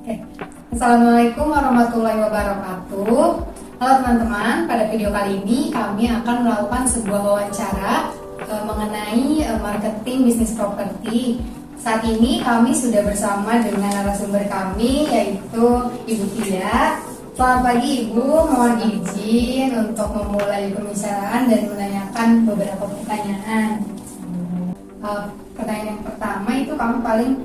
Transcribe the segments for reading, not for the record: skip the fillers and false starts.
Oke. Assalamualaikum warahmatullahi wabarakatuh. Halo teman-teman, pada video kali ini kami akan melakukan sebuah wawancara mengenai marketing bisnis properti. Saat ini kami sudah bersama dengan narasumber kami, yaitu Ibu Tia. Selamat pagi Ibu, mohon izin untuk memulai pembicaraan dan menanyakan beberapa pertanyaan. Pertanyaan yang pertama itu kami paling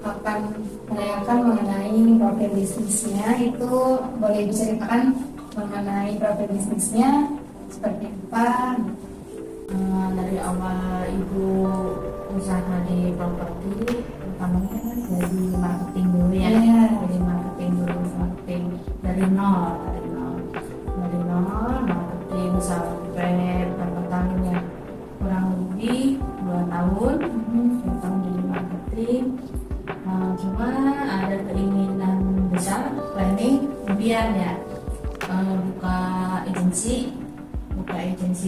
akan menanyakan mengenai profil bisnisnya. Itu boleh diceritakan mengenai profil bisnisnya seperti apa? Dari awal Ibu usaha di properti, utamanya kan dari marketing dulu ya. Dari marketing dari nol marketing sampai berapa tahun ya, kurang lebih 2 tahun. 2 tahun di marketing. Cuma ada keinginan besar, planning kemudian ya buka agensi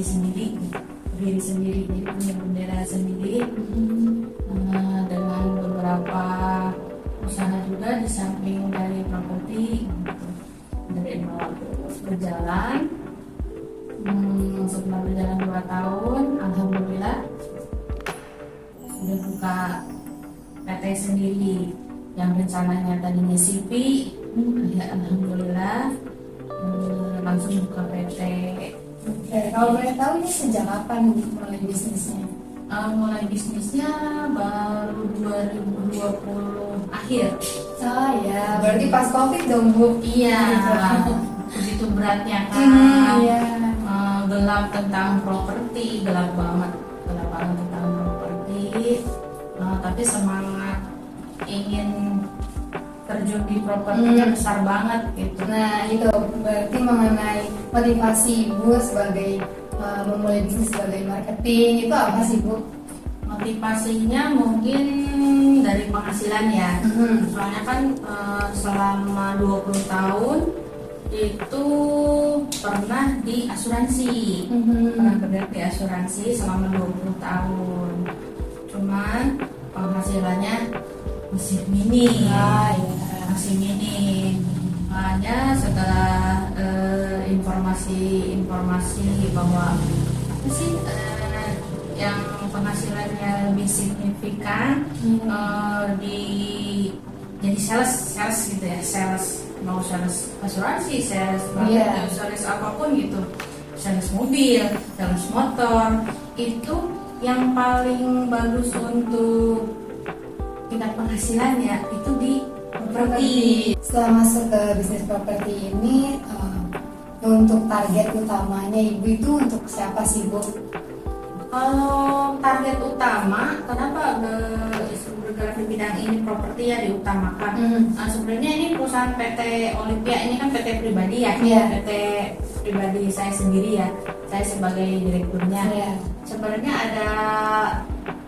sendiri, berdiri sendiri, jadi punya bendera sendiri. Dengan beberapa usaha juga di samping dari properti gitu. Dari nol berjalan. Setelah berjalan 2 tahun, alhamdulillah sudah buka PT sendiri yang rencananya tadinya CV, ya alhamdulillah langsung buka PT. Oke, kalau boleh tahu ini sejak kapan mulai bisnisnya? Mulai bisnisnya baru 2020 akhir. Oh ya, berarti pas COVID dong Bu? Iya, begitu beratnya kan. Iya. Gelap tentang properti, gelap banget tentang properti. Tapi semangat ingin terjun di propertinya besar banget gitu. Nah itu berarti mengenai motivasi Ibu sebagai memulai bisnis sebagai marketing itu apa sih Bu? Motivasinya mungkin dari penghasilan ya. Soalnya kan selama 20 tahun itu pernah di asuransi. Pernah kerja di asuransi selama 20 tahun. Cuman penghasilannya masih minim. Masih minim. Makanya setelah informasi bahwa apa sih yang penghasilannya lebih signifikan jadi sales gitu ya, mau sales asuransi, sales apapun gitu, sales mobil, sales motor, itu yang paling bagus untuk tingkat penghasilannya itu di properti. Setelah masuk ke bisnis properti ini, untuk target utamanya Ibu itu untuk siapa sih Bu? Kalau target utama, kenapa bergerak di bidang ini properti ya diutamakan? Sebenarnya ini perusahaan PT Olimpia, ini kan PT pribadi ya, PT pribadi saya sendiri ya, saya sebagai direkturnya. Sebenarnya ada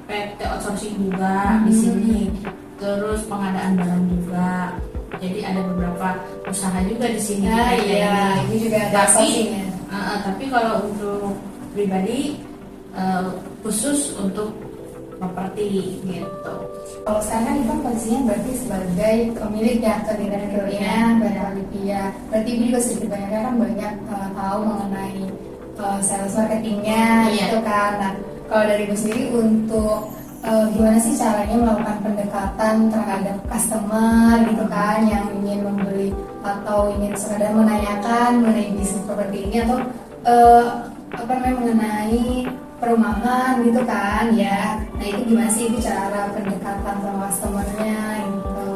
PT outsourcing juga di sini, terus pengadaan barang juga. Jadi ada beberapa usaha juga di sini. Ini juga ada outsourcingnya. Tapi kalau untuk pribadi khusus untuk properti gitu. Kalau sekarang Ibu posisinya berarti sebagai pemilik ya direkturnya PT Olimpia. Berarti Ibu juga sedikit banyaknya kan banyak tahu mengenai sales marketingnya gitu kan. Nah, kalau dari Ibu sendiri untuk gimana sih caranya melakukan pendekatan terhadap customer gitu kan yang ingin membeli atau ingin sekadar menanyakan mengenai bisnis properti ini atau mengenai perumahan gitu kan ya. Nah itu gimana sih itu cara pendekatan sama customernya gitu?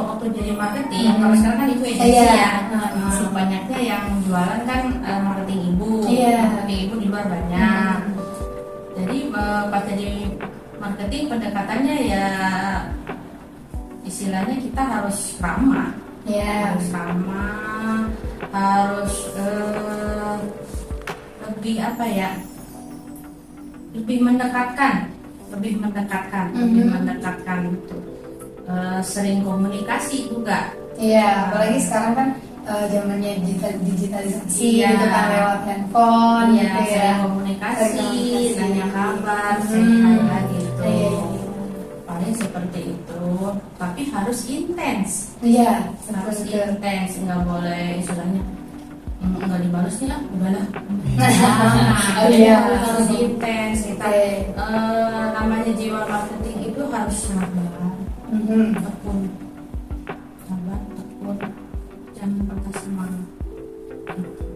Waktu jadi marketing, kalau sekarang kan Ibu agensi ya. Banyaknya yang jualan kan marketing Ibu. Marketing Ibu di luar banyak. Jadi pas jadi marketing pendekatannya ya istilahnya kita harus ramah. Harus ramah, harus lebih mendekatkan gitu. Sering komunikasi juga. Apalagi sekarang kan zamannya digitalisasi gitu kan lewat handphone gitu ya. Sering komunikasi, nanya kabar, sering gitu. Paling seperti itu. tapi harus intens. Iya, Harus betul. intens, nggak boleh istilahnya nggak dibalas nih lah, udahlah. Oh iya. Harus intens. Kita Oke. namanya jiwa marketing itu harus sabar, tekun, jangan patah semangat.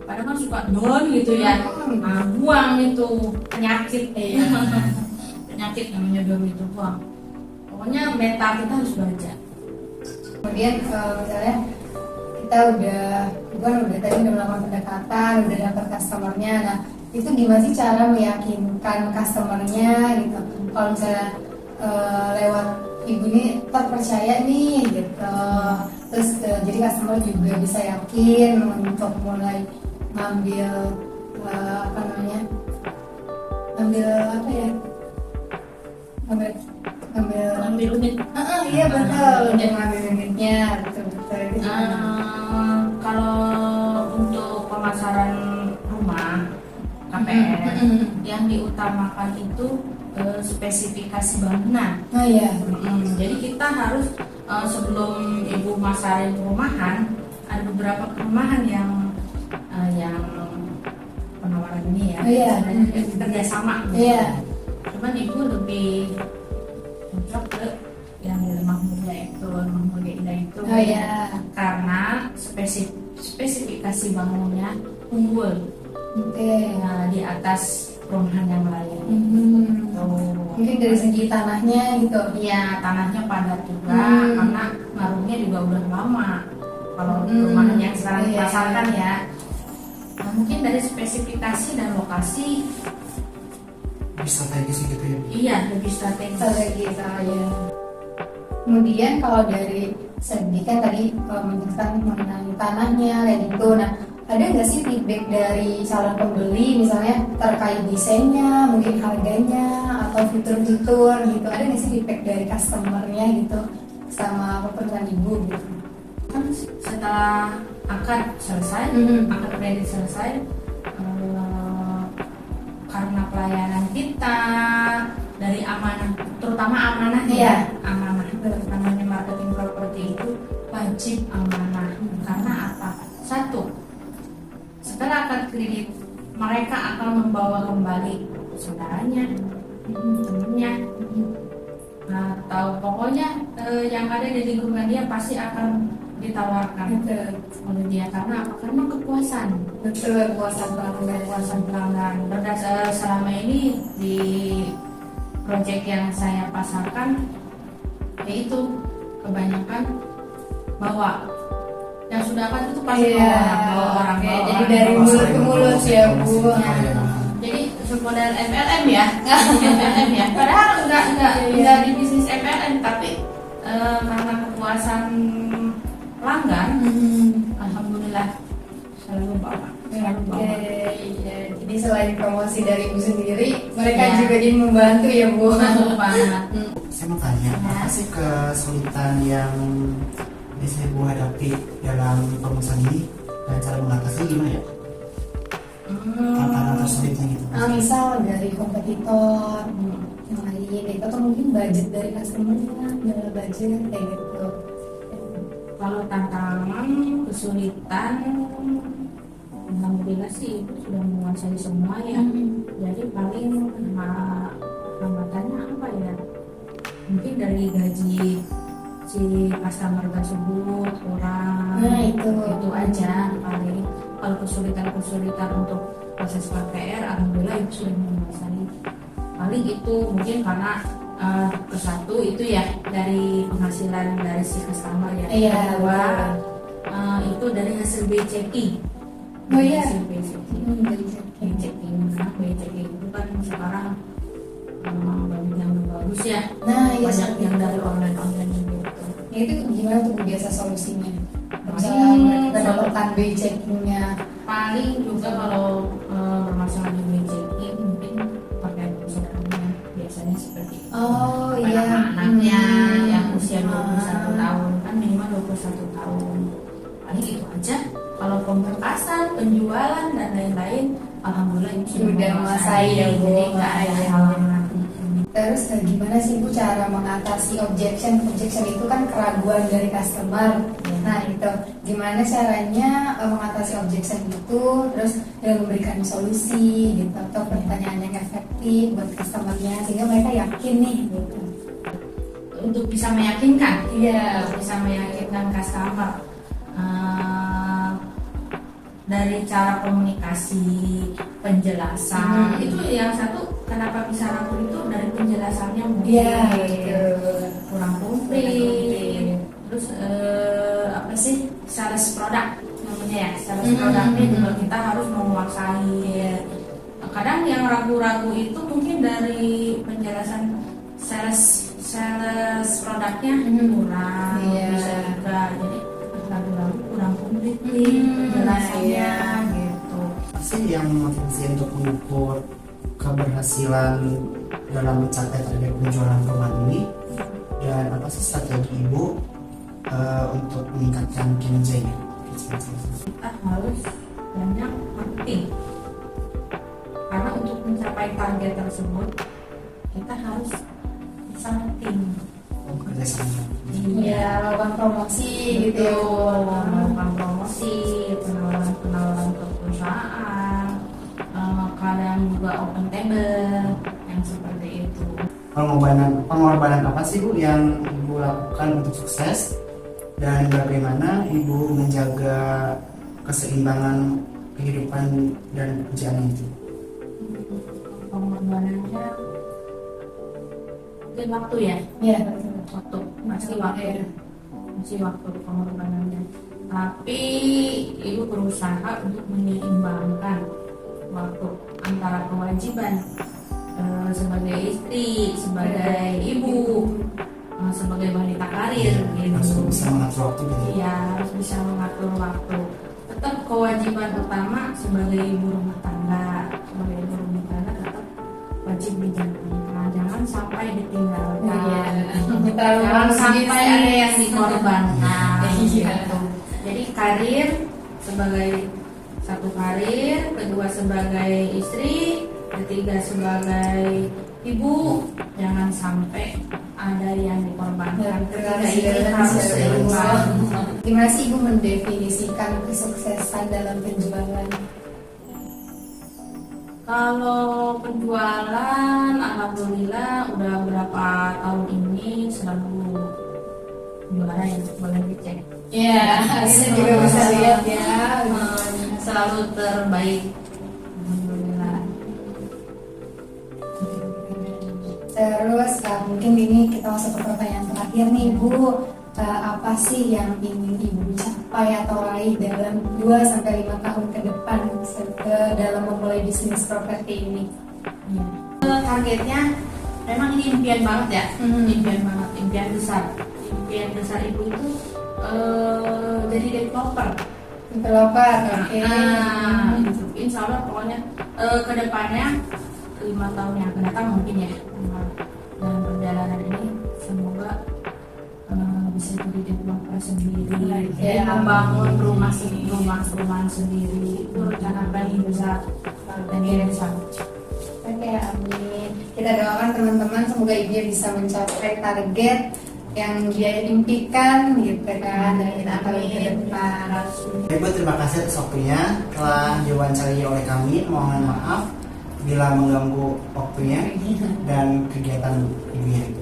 Padahal kan suka down gitu ya, nah, buang itu penyakit. Iya. Penyakit namanya down itu, buang. Pokoknya mental kita harus belajar. Kemudian misalnya kita udah tadi udah melakukan pendekatan, udah dapat customernya. Nah, itu gimana sih cara meyakinkan customernya gitu? Kalau misalnya lewat ibu ini terpercaya nih gitu, terus jadi customer juga bisa yakin untuk mulai ngambil apa namanya, ngambil apa ya, ngambil unit. iya betul, untuk ngambil unitnya, betul gitu. Kalau untuk pemasaran rumah KPR, yang diutamakan itu spesifikasi bangunan. Oh iya. Jadi kita harus sebelum ibu masarin perumahan, ada beberapa perumahan yang penawaran ini ya, Oh iya. kerjasama. Iya. Cuman ibu lebih cocok ke yang di Lemah Mulia itu, Lemah Mulia Indah itu. Oh iya. Karena spesifikasi bangunnya unggul. Oke. Nah, di atas perumahan yang lain. Mungkin dari segi tanahnya gitu. Iya, tanahnya padat juga karena ngaruhnya juga udah lama. Kalau perumahan yang sekarang Iya. dipasarkan ya. Nah, mungkin dari spesifikasi dan lokasi, lebih strategis gitu ya. iya lebih strategis. Strategi saya. Kemudian kalau dari segi kan tadi menjelaskan mengenai tanahnya kayak gitu. Nah, ada nggak sih feedback dari calon pembeli misalnya terkait desainnya, mungkin harganya atau fitur-fitur gitu? Ada nggak sih feedback dari customernya gitu sama keperluan ibu gitu? Kan setelah akad selesai, akad kredit selesai, karena pelayanan kita dari amanah, terutama amanah Iya. amanah. Namanya marketing properti itu wajib amanah. Karena apa? Satu, setelah akad kredit mereka akan membawa kembali saudaranya, temennya, atau pokoknya yang ada di lingkungan dia pasti akan ditawarkan oleh dia. Karena apa? Karena kepuasan. Betul, Kepuasan pelanggan. Berdasar selama ini di proyek yang saya pasarkan, yaitu kebanyakan bawa yang sudah kan itu pasti bawa orang. Jadi dari mulut ke mulut ya Bu. Jadi model MLM ya, MLM ya. Padahal enggak di bisnis MLM, tapi karena kepuasan pelanggan, alhamdulillah selalu bawa. Jadi selain promosi dari ibu sendiri, mereka Iya. juga jadi membantu ya Bu. Banget. Saya mau tanya, apa sih kesulitan yang biasanya Bu hadapi dalam pengusaha ini dan cara mengatasinya gimana ya? Tantangan tersulitnya gitu. Misal dari kompetitor yang lain, itu atau mungkin budget dari customer-nya, adalah budget kayak gitu. Kalau tantangan, kesulitan, alhamdulillah sih itu sudah menguasai semua ya. Jadi paling hambatannya apa ya? Mungkin dari gaji si customer tersebut kurang. Nah itu aja paling. Kalau kesulitan untuk proses KPR, alhamdulillah itu sudah menguasai. Paling itu mungkin karena kesatu itu ya dari penghasilan dari si customer ya. Iya, Kedua itu dari hasil BCI. Oh iya. Hasil BCI. Karena BCI itu kan sekarang banyak yang bagus ya. Nah iya, Banyak yang dari online gitu. Ya, itu gimana tuh Bu, biasa solusinya? Misalnya mereka mendapatkan BI checkingnya. Paling juga kalau bermasalah di BCI mungkin pakai perusahaannya biasanya seperti itu. Oh iya. Anaknya yang usia 21 tahun kan minimal 21 tahun. Paling itu aja. Kalau pemberkasan, penjualan dan lain-lain, alhamdulillah itu Sudah menguasai ya Bu. Jadi nggak ada halangan. Terus gimana sih Bu cara mengatasi objection? Objection itu kan keraguan dari customer. Nah itu gimana caranya mengatasi objection itu, terus memberikan solusi gitu atau pertanyaan yang efektif buat customernya sehingga mereka yakin nih gitu. Untuk bisa meyakinkan, Iya. bisa meyakinkan customer. Dari cara komunikasi, penjelasan, itu yang satu kenapa bisa rapuh itu dari penjelasannya mungkin Iya, kurang komplit. Terus apa sih sales produk namanya ya, sales produknya juga kita harus menguasai. Kadang yang ragu-ragu itu mungkin dari penjelasan sales produknya kurang, bisa juga jadi ragu-ragu kurang komplit nih penjelasannya gitu. Apa sih yang motivasi untuk mengukur keberhasilan dalam mencapai target penjualan perumahan ini, dan apa sih strategi Ibu untuk meningkatkan kinerjanya? Kita harus banyak marketing karena untuk mencapai target tersebut kita harus bisa marketing. Bekerja sama. Iya, melakukan promosi gitu. Melakukan promosi, penawaran ke perusahaan, kadang juga open table yang seperti itu. Pengorbanan apa sih Bu yang Ibu lakukan untuk sukses, dan bagaimana Ibu menjaga keseimbangan kehidupan dan pekerjaan itu? Pengorbanannya mungkin waktu ya, Iya, waktu masih waktu pengorbanannya. Tapi ibu berusaha untuk menyeimbangkan waktu antara kewajiban sebagai istri, sebagai ibu, sebagai wanita karir gitu. Harus bisa mengatur waktu gitu. Iya, harus bisa mengatur waktu. Tetap kewajiban utama sebagai ibu rumah tangga, tetap wajib dijalankan. Jangan sampai ditinggalkan. Jangan sampai ada yang dikorbankan. Gitu. Jadi karir sebagai satu karir, kedua sebagai istri, ketiga sebagai ibu, jangan sampai ada yang dikorbankan. Ketiga ini harus seimbang. Gimana sih Ibu mendefinisikan kesuksesan dalam penjualan? Kalau penjualan, alhamdulillah udah berapa tahun ini selalu juara ya, boleh dicek. Iya, hasilnya juga bisa lihat ya. Selalu terbaik, alhamdulillah. Terus mungkin ini kita masuk ke pertanyaan terakhir nih Bu. Apa sih yang ingin Ibu capai atau raih dalam 2-5 tahun ke depan dalam memulai bisnis properti ini? Targetnya memang ini impian banget ya, impian besar ibu itu jadi developer. Oke. Insya Allah pokoknya kedepannya 5 tahun yang akan datang mungkin ya, dalam perjalanan ini semoga bisa jadi developer sendiri, membangun rumah-rumahan sendiri. Itu rencana paling besar dan besar. Oke, amin. Kita doakan teman-teman semoga Ibu bisa mencapai target yang dia impikan gitu kan dari tahun ke depan. Ibu, terima kasih atas waktunya telah diwawancari oleh kami. Mohon maaf bila mengganggu waktunya dan kegiatan ibunya itu.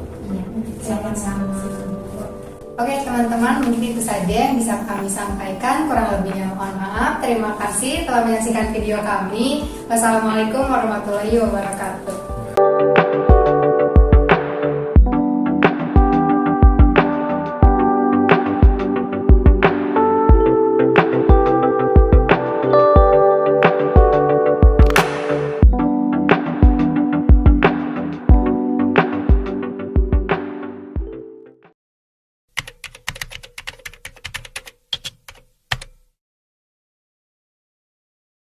Sama-sama. Oke teman-teman, mungkin itu saja yang bisa kami sampaikan. Kurang lebihnya mohon maaf. Terima kasih telah menyaksikan video kami. Wassalamualaikum warahmatullahi wabarakatuh.